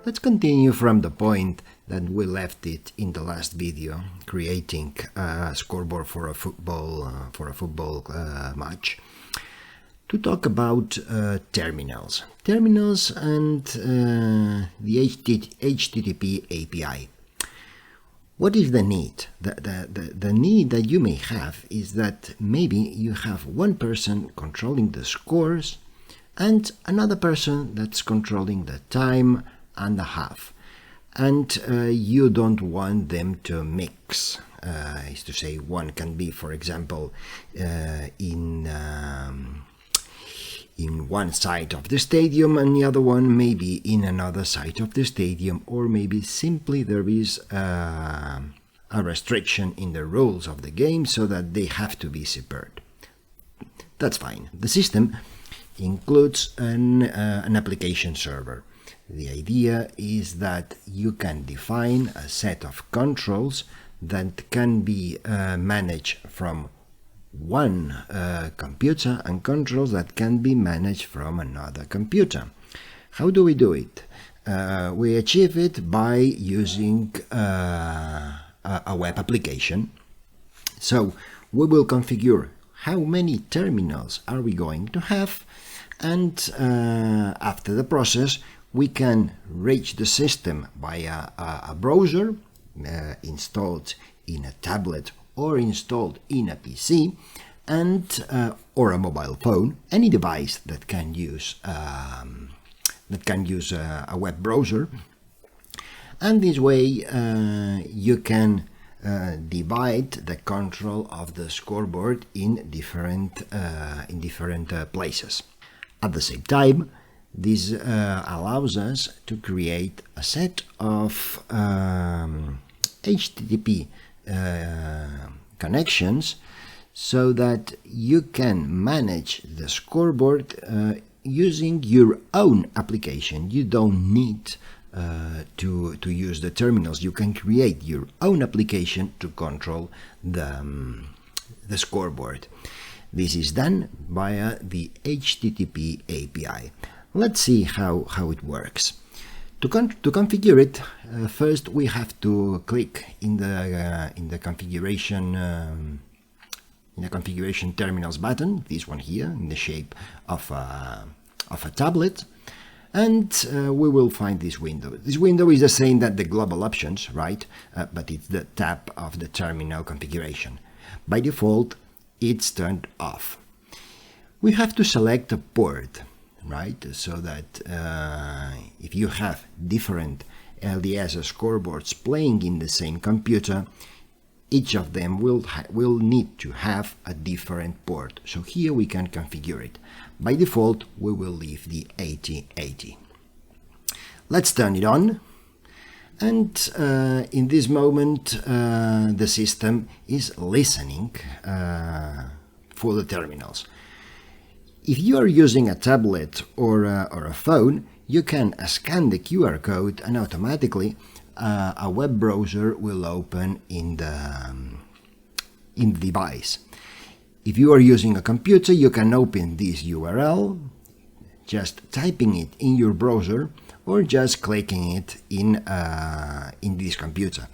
Let's continue from the point that we left it in the last video, creating a scoreboard for a football match. To talk about terminals and the HTTP API. What is the need? The need that you may have is that maybe you have one person controlling the scores and another person that's controlling the time and a half, and you don't want them to mix. Is to say, one can be, for example, in one side of the stadium and the other one maybe in another side of the stadium, or maybe simply there is a restriction in the rules of the game so that they have to be separate. That's fine. The system includes an application server. The idea is that you can define a set of controls that can be managed from one computer and controls that can be managed from another computer. How do we do it? We achieve it by using a web application. So we will configure how many terminals are we going to have, and after the process we can reach the system via a browser installed in a tablet or installed in a PC, and or a mobile phone, any device that can use a web browser. And this way you can divide the control of the scoreboard in different places. At the same time, this allows us to create a set of HTTP connections so that you can manage the scoreboard using your own application. You don't need to use the terminals. You can create your own application to control the scoreboard. This is done via the HTTP API. Let's see how it works. To configure it, first we have to click in the configuration terminals button, this one here, in the shape of a tablet, and we will find this window. This window is the same that the global options, right? But it's the tab of the terminal configuration. By default, it's turned off. We have to select a port, right? So that if you have different LDS scoreboards playing in the same computer, each of them will need to have a different port. So here we can configure it. By default, we will leave the 8080. Let's turn it on. And in this moment, the system is listening for the terminals. If you are using a tablet or a phone, you can scan the QR code and automatically a web browser will open in the device. If you are using a computer, you can open this URL, just typing it in your browser or just clicking it in this computer.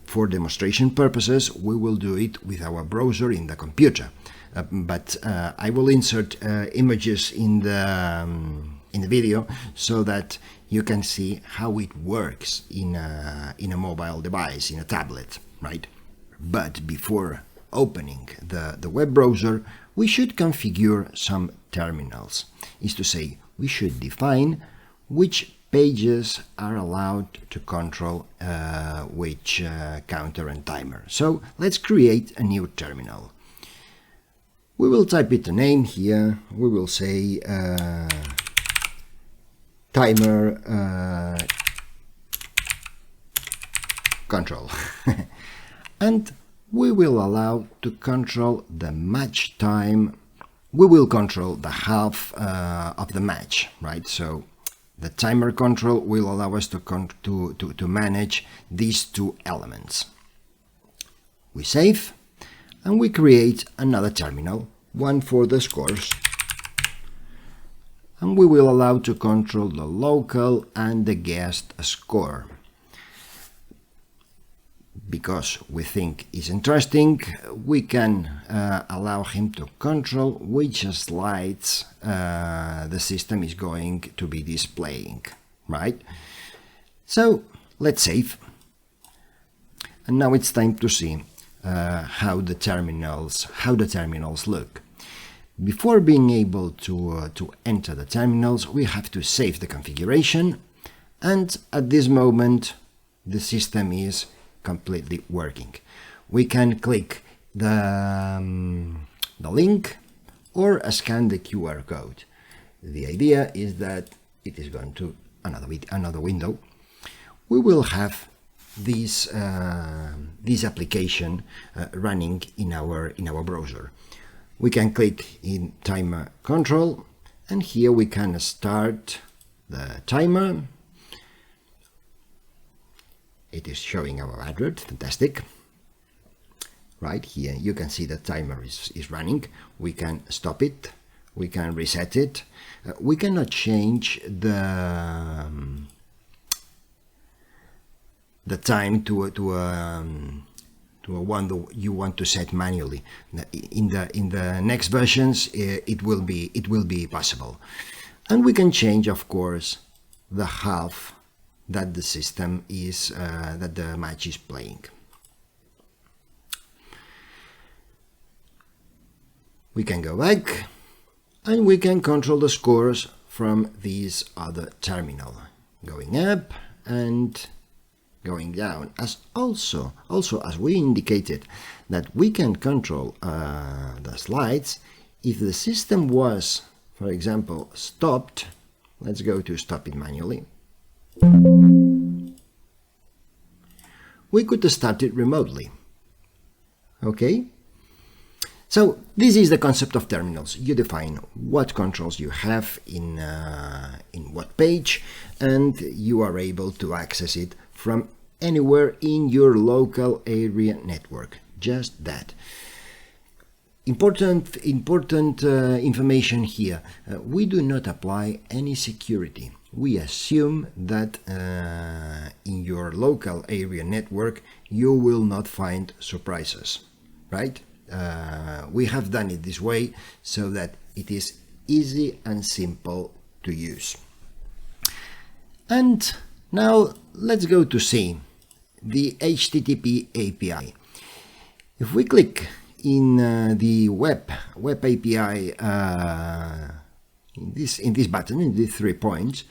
For demonstration purposes, we will do it with our browser in the computer. But I will insert images in the video so that you can see how it works in a mobile device, in a tablet, right? But before opening the web browser, we should configure some terminals. Is to say, we should define which pages are allowed to control which counter and timer. So let's create a new terminal. We will type it a name here. We will say timer control. And we will allow to control the match time. We will control the half of the match, right? So the timer control will allow us to manage these two elements. We save. And we create another terminal, one for the scores and we will allow to control the local and the guest score. Because we think it's interesting, we can allow him to control which slides the system is going to be displaying, right? So let's save. And now it's time to see how the terminals look. Before being able to enter the terminals, we have to save the configuration, and at this moment the system is completely working. We can click the link or scan the QR code. The idea is that it is going to another window. We will have this application running in our browser. We can click in timer control, and here we can start the timer. It is showing our advert, fantastic. Right here you can see the timer is running. We can stop it, we can reset it. We cannot change the time to a one that you want to set manually. In the next versions it will be possible. And we can change, of course, the half that the system is that the match is playing. We can go back and we can control the scores from this other terminal, going up and going down. As also as we indicated that we can control the slides if the system was, for example, stopped. Let's go to stop it manually. We could start it remotely. Okay? So this is the concept of terminals. You define what controls you have in what page, and you are able to access it from anywhere in your local area network. Just that. Important information here. We do not apply any security. We assume that in your local area network you will not find surprises, right? We have done it this way so that it is easy and simple to use. And now let's go to see the HTTP API. If we click in the web API in this button, in these 3 points,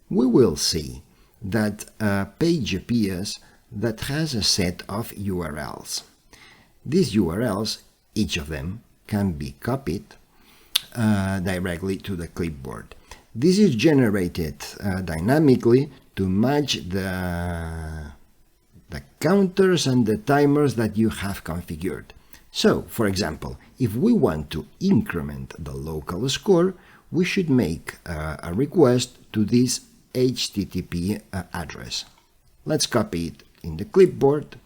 we will see that a page appears that has a set of URLs. These URLs, each of them, can be copied directly to the clipboard. This is generated dynamically to match the counters and the timers that you have configured. So, for example, if we want to increment the local score, we should make a request to this HTTP address. Let's copy it in the clipboard,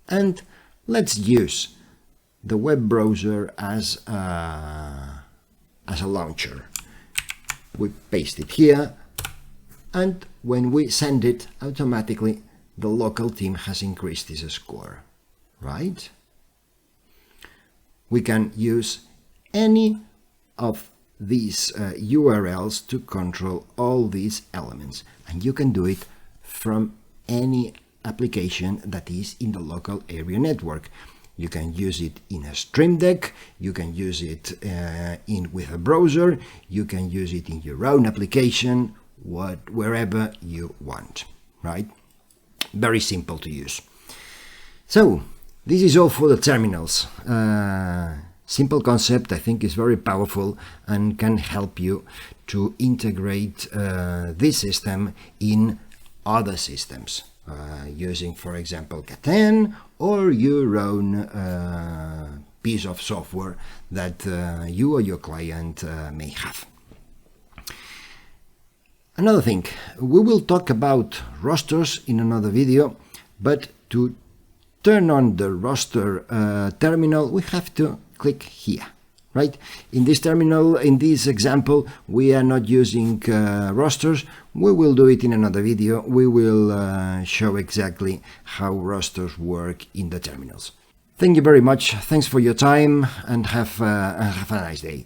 and let's use the web browser as a launcher. We paste it here, and when we send it, automatically the local team has increased its score, right? We can use any of these URLs to control all these elements, and you can do it from any application that is in the local area network. You can use it in a Stream Deck, you can use it with a browser, you can use it in your own application, wherever you want, right? Very simple to use. So this is all for the terminals. Simple concept, I think, is very powerful and can help you to integrate this system in other systems, using, for example, Catan or your own piece of software that you or your client may have. Another thing, we will talk about rosters in another video, but to turn on the roster terminal, we have to click here, right? In this terminal, in this example, we are not using rosters. We will do it in another video. We will show exactly how rosters work in the terminals. Thank you very much. Thanks for your time, and have a nice day.